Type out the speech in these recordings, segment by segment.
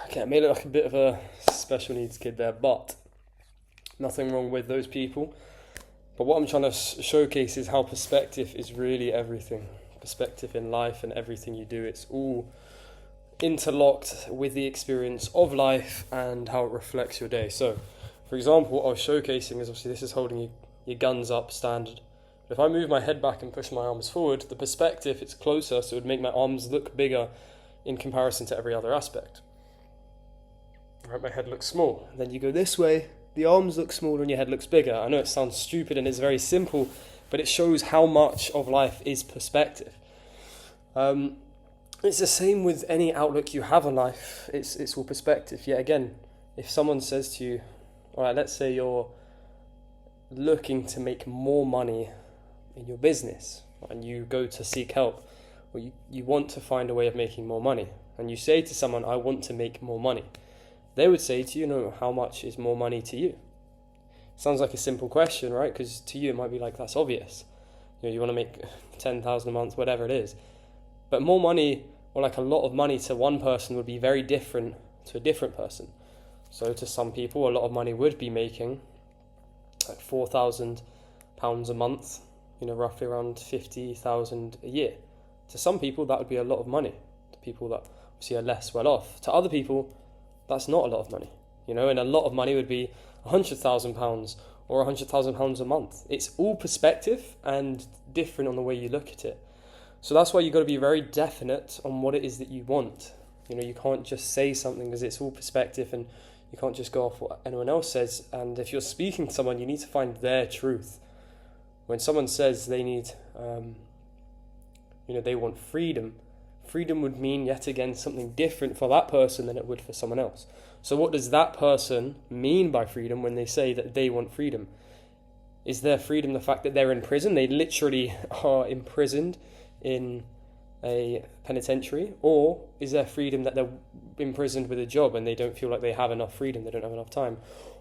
Okay, I made it like a bit of a special needs kid there, but nothing wrong with those people. But what I'm trying to showcase is how perspective is really everything. Perspective in life and everything you do, it's all interlocked with the experience of life and how it reflects your day. So, for example, what I was showcasing is obviously this is holding your guns up standard. But if I move my head back and push my arms forward, the perspective, it's closer, so it would make my arms look bigger in comparison to every other aspect. Right, my head looks small. Then you go this way, the arms look smaller and your head looks bigger. I know it sounds stupid and it's very simple, but it shows how much of life is perspective. It's the same with any outlook you have on life. It's all perspective. Yet again, if someone says to you, all right, let's say you're looking to make more money in your business and you go to seek help, or you want to find a way of making more money, and you say to someone, I want to make more money. They would say to you, no, how much is more money to you? Sounds like a simple question, right? Because to you it might be like, that's obvious. You want to make 10,000 a month, whatever it is. But more money, or like a lot of money to one person, would be very different to a different person. So to some people, a lot of money would be making like £4,000 a month, roughly around 50,000 a year. To some people, that would be a lot of money. To people that obviously are less well off. To other people, that's not a lot of money, and a lot of money would be £100,000 or £100,000 a month. It's all perspective and different on the way you look at it. So that's why you've got to be very definite on what it is that you want. You can't just say something because it's all perspective, and you can't just go off what anyone else says. And if you're speaking to someone, you need to find their truth. When someone says they need, they want freedom, freedom would mean, yet again, something different for that person than it would for someone else. So what does that person mean by freedom when they say that they want freedom? Is their freedom the fact that they're in prison? They literally are imprisoned in a penitentiary? Or is their freedom that they're imprisoned with a job and they don't feel like they have enough freedom, they don't have enough time?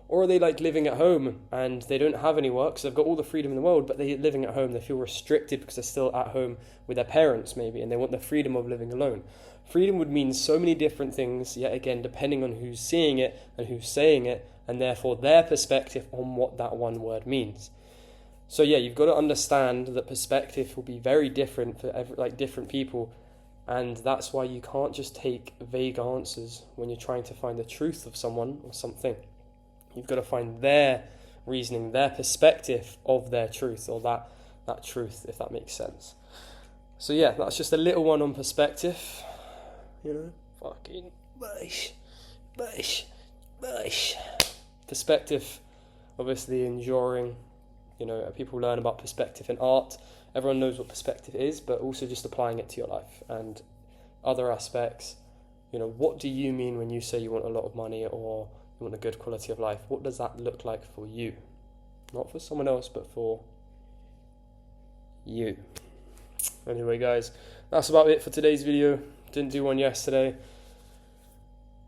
Or are they like living at home and they don't have any work, so they've got all the freedom in the world, but they're living at home, they feel restricted because they're still at home with their parents maybe, and they want the freedom of living alone. Freedom would mean so many different things, yet again, depending on who's seeing it and who's saying it, and therefore their perspective on what that one word means. So yeah, you've got to understand that perspective will be very different for different people, and that's why you can't just take vague answers when you're trying to find the truth of someone or something. You've got to find their reasoning, their perspective of their truth, or that truth, if that makes sense. So yeah, that's just a little one on perspective. Fucking bush. Perspective, obviously enduring. People learn about perspective in art. Everyone knows what perspective is, but also just applying it to your life and other aspects. What do you mean when you say you want a lot of money or you want a good quality of life? What does that look like for you? Not for someone else, but for you. Anyway, guys, that's about it for today's video. Didn't do one yesterday.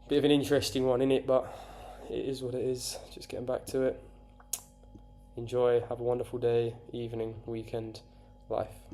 Bit of an interesting one, innit? But it is what it is. Just getting back to it. Enjoy. Have a wonderful day, evening, weekend, life.